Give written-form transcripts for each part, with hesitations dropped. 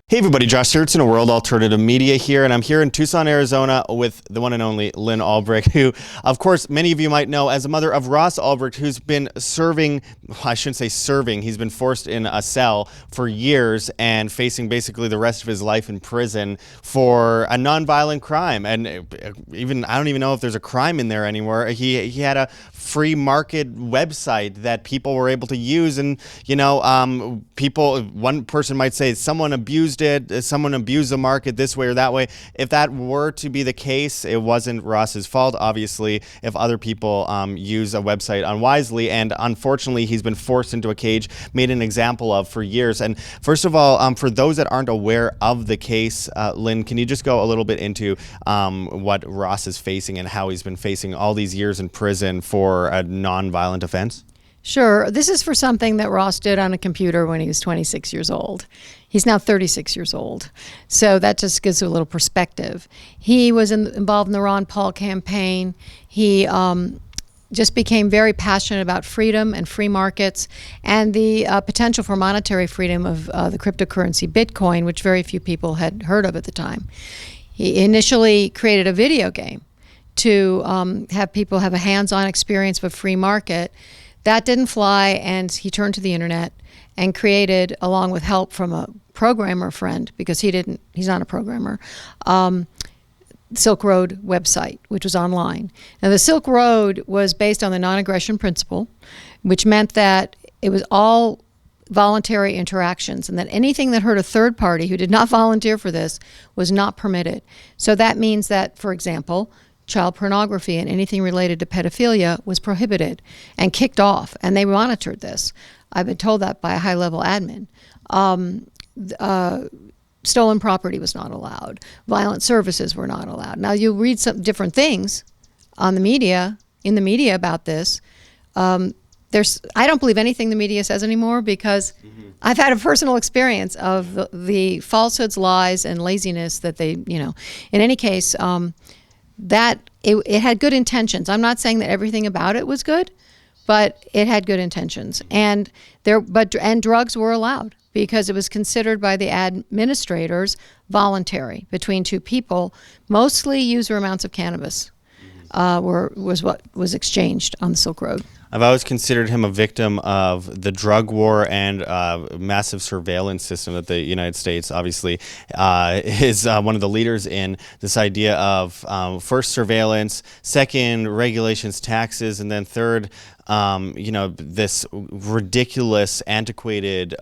Hey everybody, Josh Sigurdson of World Alternative Media here, and I'm here in Tucson, Arizona with the one and only Lynn Ulbricht, who, of course, many of you might know as a mother of Ross Ulbricht, who's been serving, I shouldn't say serving, he's been forced in a cell for years and facing basically the rest of his life in prison for a nonviolent crime. And even, I don't even know if there's a crime in there anymore. He had a free market website that people were able to use, and, you know, people, one person might say someone abused it, someone abused the market this way or that way. If that were to be the case, it wasn't Ross's fault, obviously, if other people use a website unwisely, and unfortunately he's been forced into a cage, made an example of for years. And first of all, for those that aren't aware of the case, Lynn, can you just go a little bit into what Ross is facing and how he's been facing all these years in prison for a non-violent offense? Sure. This is for something that Ross did on a computer when he was 26 years old. He's now 36 years old. So that just gives you a little perspective. He was involved in the Ron Paul campaign. He just became very passionate about freedom and free markets and the potential for monetary freedom of the cryptocurrency Bitcoin, which very few people had heard of at the time. He initially created a video game to have people have a hands-on experience of a free market. That didn't fly, and he turned to the internet and created, along with help from a programmer friend, because he's not a programmer, Silk Road website, which was online. Now, the Silk Road was based on the non-aggression principle, which meant that it was all voluntary interactions, and that anything that hurt a third party who did not volunteer for this was not permitted. So that means that, for example, child pornography and anything related to pedophilia was prohibited and kicked off, and they monitored this. I've been told that by a high-level admin. Stolen property was not allowed. Violent services were not allowed. Now, you read some different things on the media, in the media about this. I don't believe anything the media says anymore, because I've had a personal experience of the falsehoods, lies, and laziness that they, in any case, that it had good intentions. I'm not saying that everything about it was good, but it had good intentions. And drugs were allowed because it was considered by the administrators voluntary between two people. Mostly user amounts of cannabis was what was exchanged on the Silk Road. I've always considered him a victim of the drug war and massive surveillance system that the United States obviously is one of the leaders in. This idea of first surveillance, second regulations, taxes, and then third, this ridiculous, antiquated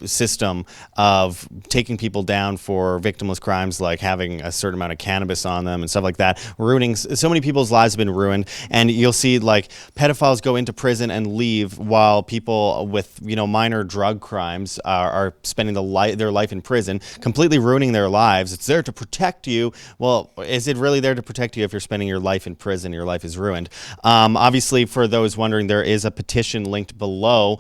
system of taking people down for victimless crimes, like having a certain amount of cannabis on them and stuff like that, ruining so many people's lives have been ruined. And you'll see like pedophiles go into prison and leave, while people with minor drug crimes are spending their life in prison, completely ruining their lives. It's there to protect you. Well, is it really there to protect you if you're spending your life in prison? Your life is ruined. Obviously, for those wondering, there is a petition linked below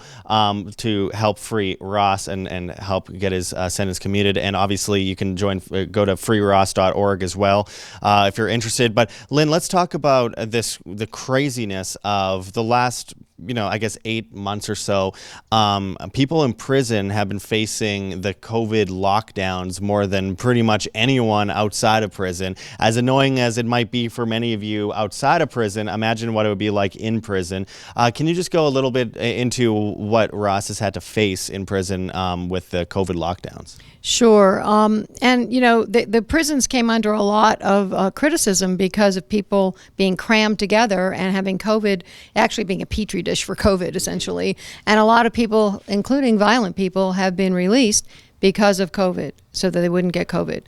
to help free Ross and help get his sentence commuted. And obviously, you can go to freeross.org as well if you're interested. But Lynn, let's talk about the craziness of the last, I guess 8 months or so. People in prison have been facing the COVID lockdowns more than pretty much anyone outside of prison. As annoying as it might be for many of you outside of prison, imagine what it would be like in prison. Can you just go a little bit into what Ross has had to face in prison with the COVID lockdowns? Sure. And, the prisons came under a lot of criticism because of people being crammed together and having COVID, actually being a petri dish for COVID, essentially. And a lot of people, including violent people, have been released because of COVID, so that they wouldn't get COVID.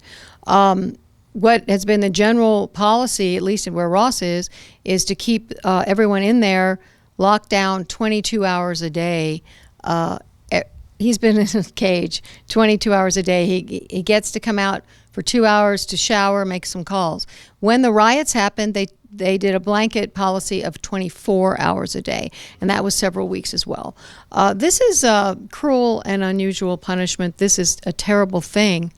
What has been the general policy, at least where Ross is to keep everyone in there locked down 22 hours a day. He's been in a cage 22 hours a day. He gets to come out for 2 hours to shower, make some calls. When the riots happened, they did a blanket policy of 24 hours a day, and that was several weeks as well. This is a cruel and unusual punishment. This is a terrible thing.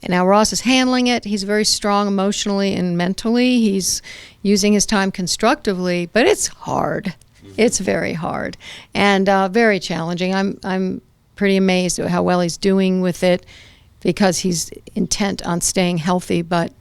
And now Ross is handling it. He's very strong emotionally and mentally. He's using his time constructively, but it's hard. It's very hard and very challenging. I'm pretty amazed at how well he's doing with it. because he's intent on staying healthy, but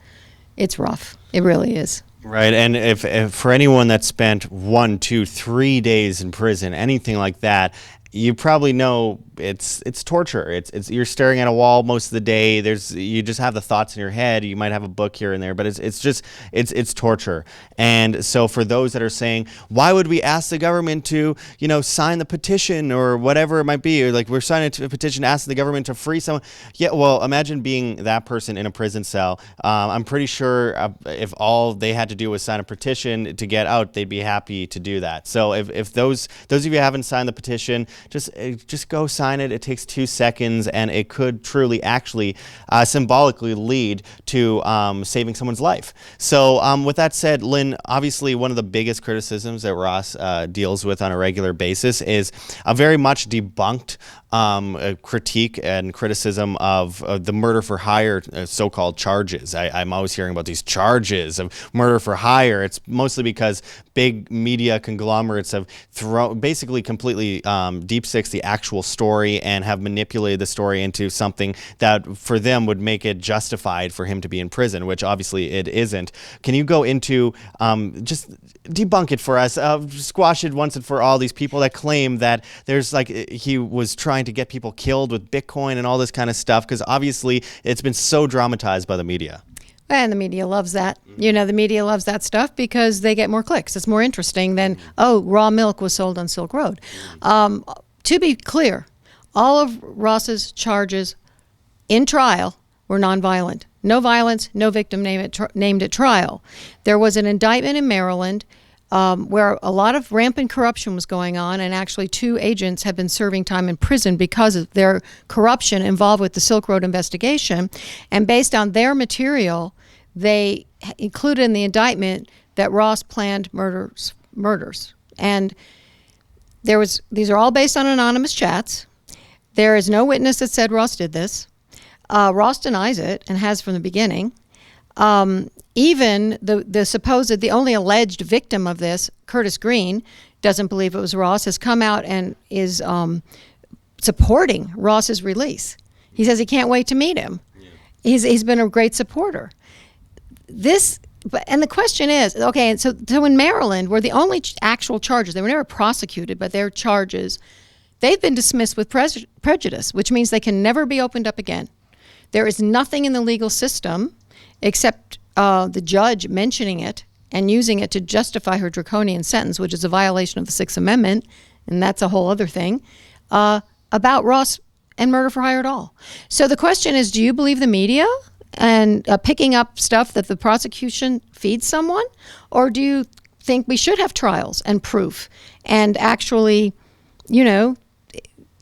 it's rough. It really is. Right, and if for anyone that spent 1, 2, 3 days in prison, anything like that, you probably know it's torture. It's you're staring at a wall most of the day. You just have the thoughts in your head. You might have a book here and there, but it's torture. And so for those that are saying, why would we ask the government to sign the petition or whatever it might be, or like we're signing a petition asking the government to free someone? Yeah, well, imagine being that person in a prison cell. I'm pretty sure if all they had to do was sign a petition to get out, they'd be happy to do that. So if those of you who haven't signed the petition, just go sign it. It takes 2 seconds, and it could truly, actually, symbolically lead to saving someone's life. So with that said, Lynn, obviously one of the biggest criticisms that Ross deals with on a regular basis is a very much debunked critique and criticism of the murder for hire so-called charges. I'm always hearing about these charges of murder for hire. It's mostly because big media conglomerates have basically completely deep-sixed the actual story and have manipulated the story into something that for them would make it justified for him to be in prison, which obviously it isn't. Can you go into just debunk it for us, squash it once and for all, these people that claim that there's he was trying to get people killed with Bitcoin and all this kind of stuff, because obviously it's been so dramatized by the media. And the media loves that. The media loves that stuff because they get more clicks. It's more interesting than, raw milk was sold on Silk Road. To be clear, all of Ross's charges in trial were nonviolent. No violence, no victim named at trial. There was an indictment in Maryland where a lot of rampant corruption was going on, and actually 2 agents have been serving time in prison because of their corruption involved with the Silk Road investigation. And based on their material, they included in the indictment that Ross planned murders. And these are all based on anonymous chats. There is no witness that said Ross did this. Ross denies it and has from the beginning. Even the only alleged victim of this, Curtis Green, doesn't believe it was Ross, has come out and is supporting Ross's release. He says he can't wait to meet him. Yeah. He's been a great supporter. And the question is, okay, so in Maryland, where the only actual charges, they were never prosecuted, but their charges, they've been dismissed with prejudice, which means they can never be opened up again. There is nothing in the legal system except the judge mentioning it and using it to justify her draconian sentence, which is a violation of the Sixth Amendment, and that's a whole other thing, about Ross and murder for hire at all. So the question is, do you believe the media and picking up stuff that the prosecution feeds someone? Or do you think we should have trials and proof and actually,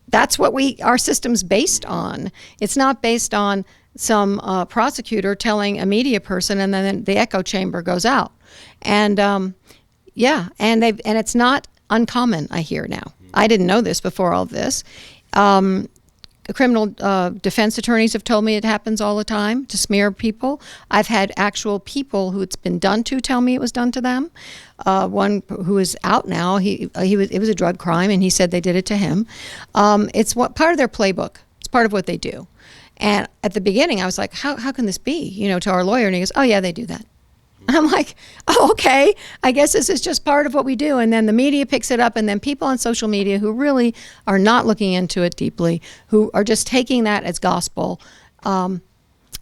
that's what our system's based on. It's not based on some prosecutor telling a media person and then the echo chamber goes out. And and it's not uncommon, I hear now. I didn't know this before all this. Criminal defense attorneys have told me it happens all the time to smear people. I've had actual people who it's been done to tell me it was done to them. One who is out now, it was a drug crime, and he said they did it to him. It's part of their playbook. It's part of what they do. And at the beginning, I was like, how can this be? To our lawyer, and he goes, oh yeah, they do that. And I'm like, oh, okay, I guess this is just part of what we do. And then the media picks it up, and then people on social media who really are not looking into it deeply, who are just taking that as gospel,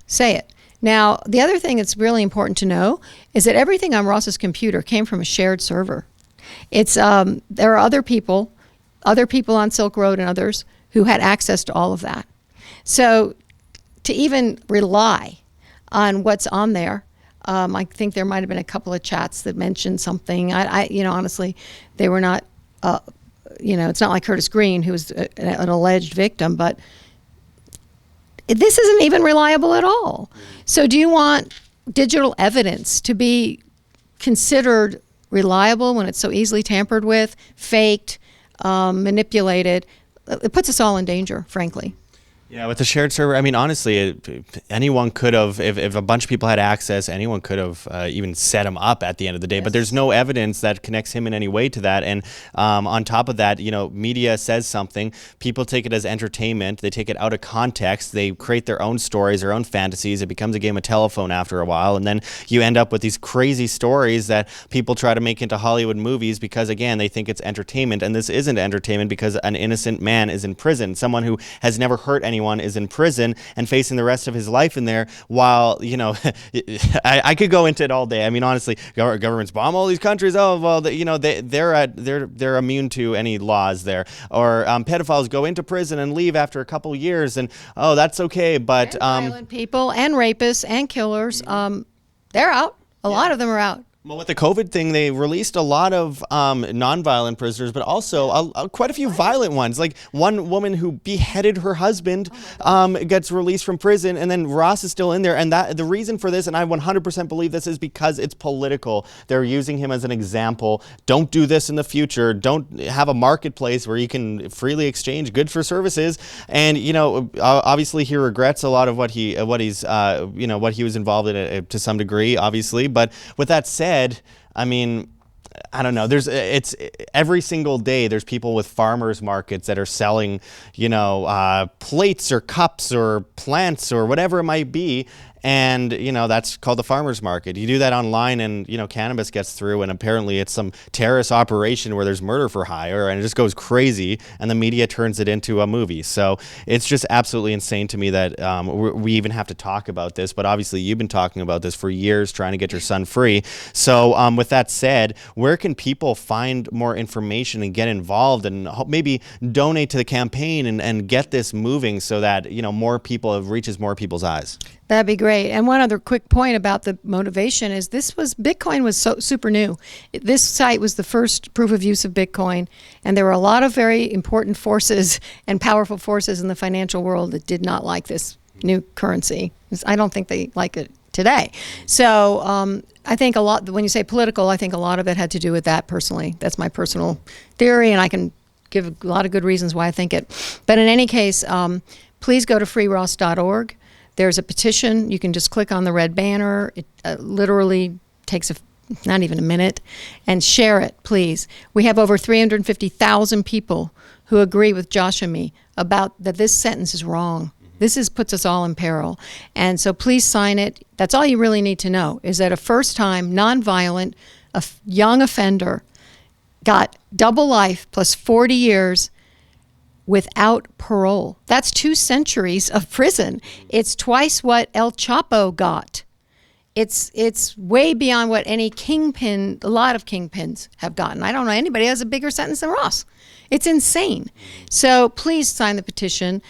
say it. Now, the other thing that's really important to know is that everything on Ross's computer came from a shared server. There are other people on Silk Road and others who had access to all of that. So to even rely on what's on there, I think there might have been a couple of chats that mentioned something. Honestly, they were not, it's not like Curtis Green, who was an alleged victim, but this isn't even reliable at all. So do you want digital evidence to be considered reliable when it's so easily tampered with, faked, manipulated? It puts us all in danger, frankly. Yeah, with the shared server, I mean, honestly, anyone could have, if a bunch of people had access, anyone could have even set him up at the end of the day. Yes. But there's no evidence that connects him in any way to that. And on top of that, media says something, people take it as entertainment, they take it out of context, they create their own stories, their own fantasies. It becomes a game of telephone after a while. And then you end up with these crazy stories that people try to make into Hollywood movies because, again, they think it's entertainment. And this isn't entertainment because an innocent man is in prison. Someone who has never hurt anyone is in prison and facing the rest of his life in there while, I could go into it all day. I mean, honestly, governments bomb all these countries. Oh, well, they're immune to any laws there. Or pedophiles go into prison and leave after a couple years and, oh, that's okay. But violent people and rapists and killers, they're out. A lot of them are out. Well, with the COVID thing, they released a lot of non-violent prisoners, but also quite a few violent ones. Like one woman who beheaded her husband gets released from prison, and then Ross is still in there. And the reason for this, and I 100% believe this, is because it's political. They're using him as an example. Don't do this in the future. Don't have a marketplace where you can freely exchange goods for services. And obviously, he regrets a lot of what he was involved in to some degree, obviously. But with that said, I mean, I don't know. It's every single day there's people with farmers markets that are selling, plates or cups or plants or whatever it might be. And, that's called the farmer's market. You do that online and, cannabis gets through, and apparently it's some terrorist operation where there's murder for hire, and it just goes crazy, and the media turns it into a movie. So it's just absolutely insane to me that we even have to talk about this. But obviously you've been talking about this for years, trying to get your son free. So with that said, where can people find more information and get involved and maybe donate to the campaign and get this moving so that, more people, it reaches more people's eyes? That'd be great. And one other quick point about the motivation is Bitcoin was so super new. This site was the first proof of use of Bitcoin, and there were a lot of very important forces and powerful forces in the financial world that did not like this new currency. I don't think they like it today. So I think a lot, when you say political, I think a lot of it had to do with that personally. That's my personal theory, and I can give a lot of good reasons why I think it. But in any case, please go to freeross.org. There's a petition. You can just click on the red banner. It literally takes not even a minute. And share it, please. We have over 350,000 people who agree with Josh and me about that this sentence is wrong. This puts us all in peril. And so please sign it. That's all you really need to know, is that a first-time, nonviolent, young offender got double life plus 40 years without parole. That's 2 centuries of prison. It's twice what El Chapo got. It's way beyond what any kingpin, a lot of kingpins have gotten. I don't know anybody who has a bigger sentence than Ross. It's insane. So please sign the petition.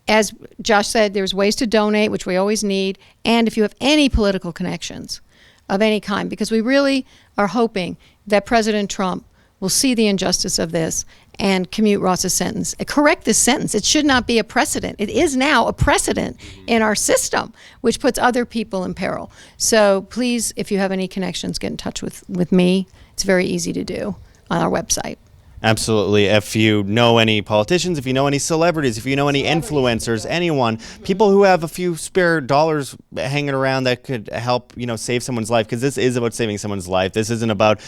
As Josh said, there's ways to donate, which we always need. And if you have any political connections of any kind, because we really are hoping that President Trump will see the injustice of this and commute Ross's sentence. Correct this sentence. It should not be a precedent. It is now a precedent in our system, which puts other people in peril. So please, if you have any connections, get in touch with me. It's very easy to do on our website. Absolutely. If you know any politicians, if you know any celebrities, if you know any influencers, anyone, people who have a few spare dollars hanging around that could help, save someone's life, because this is about saving someone's life. This isn't about,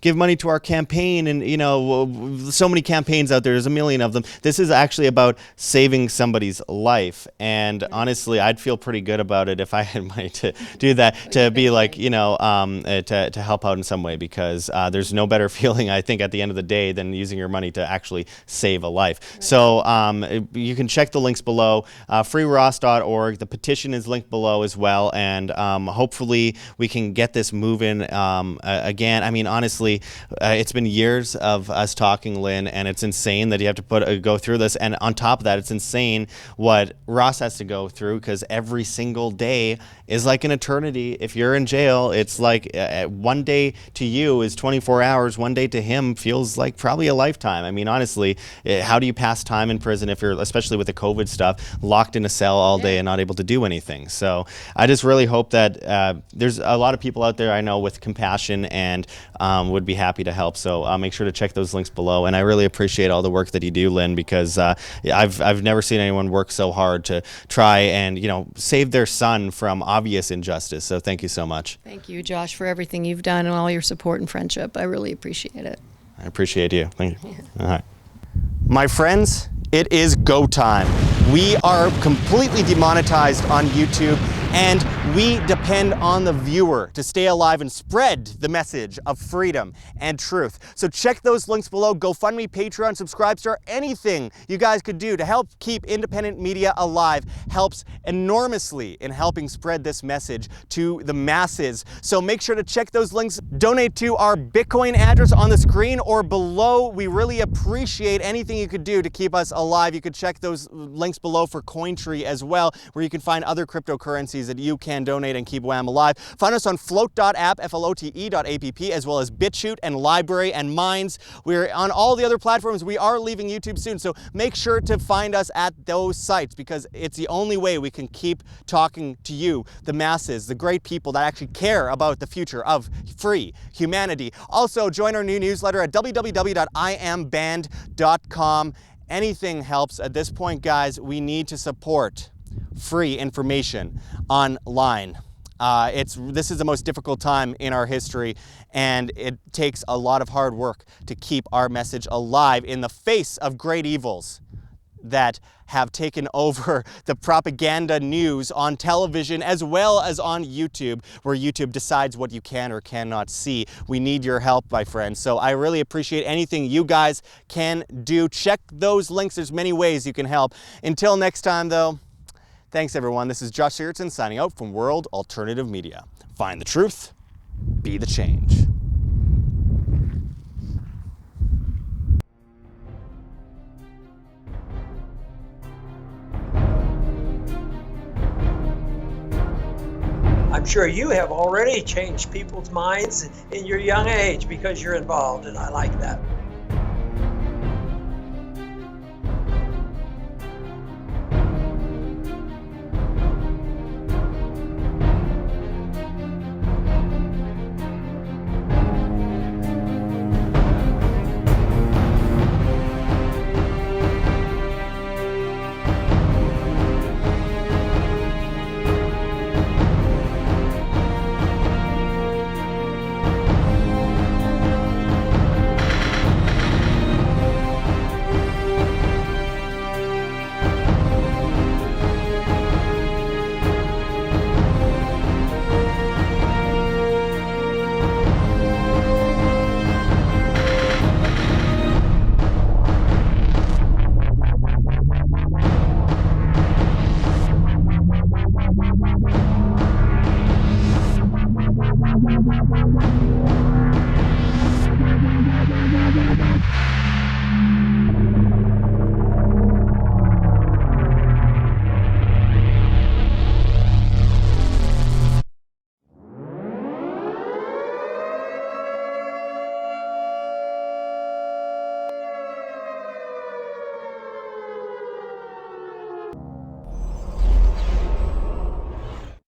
give money to our campaign and, so many campaigns out there. There's a million of them. This is actually about saving somebody's life. And honestly, I'd feel pretty good about it if I had money to do that, to be like, to help out in some way, because there's no better feeling, I think, at the end of the day than using your money to actually save a life. Right. So you can check the links below, freeross.org. The petition is linked below as well, and hopefully we can get this moving again. I mean, honestly, it's been years of us talking, Lynn, and it's insane that you have to go through this. And on top of that, it's insane what Ross has to go through, because every single day is like an eternity. If you're in jail, it's like one day to you is 24 hours, one day to him freedom feels like probably a lifetime. I mean, honestly, how do you pass time in prison if you're, especially with the COVID stuff, locked in a cell all day and not able to do anything? So I just really hope that there's a lot of people out there I know with compassion and would be happy to help. So make sure to check those links below. And I really appreciate all the work that you do, Lynn, because I've never seen anyone work so hard to try and, you know, save their son from obvious injustice. So thank you so much. Thank you, Josh, for everything you've done and all your support and friendship. I really appreciate it. I appreciate you. Thank you. All right. My friends, it is go time. We are completely demonetized on YouTube, and we depend on the viewer to stay alive and spread the message of freedom and truth. So check those links below. GoFundMe, Patreon, Subscribestar, anything you guys could do to help keep independent media alive helps enormously in helping spread this message to the masses. So make sure to check those links. Donate to our Bitcoin address on the screen or below. We really appreciate anything you could do to keep us alive. You could check those links below for CoinTree as well, where you can find other cryptocurrencies that you can donate and keep WAM alive. Find us on flote.app, flote.app, as well as BitChute and LBRY and Minds. We're on all the other platforms. We are leaving YouTube soon, so make sure to find us at those sites, because it's the only way we can keep talking to you, the masses, the great people that actually care about the future of free humanity. Also, join our new newsletter at www.iambanned.com. Anything helps at this point, guys. We need to support free information online. This is the most difficult time in our history, and it takes a lot of hard work to keep our message alive in the face of great evils that have taken over the propaganda news on television as well as on YouTube, where YouTube decides what you can or cannot see. We need your help, my friends. So I really appreciate anything you guys can do. Check those links. There's many ways you can help. Until next time, though, thanks, everyone. This is Josh Sigurdson signing out from World Alternative Media. Find the truth, be the change. I'm sure you have already changed people's minds in your young age because you're involved, and I like that.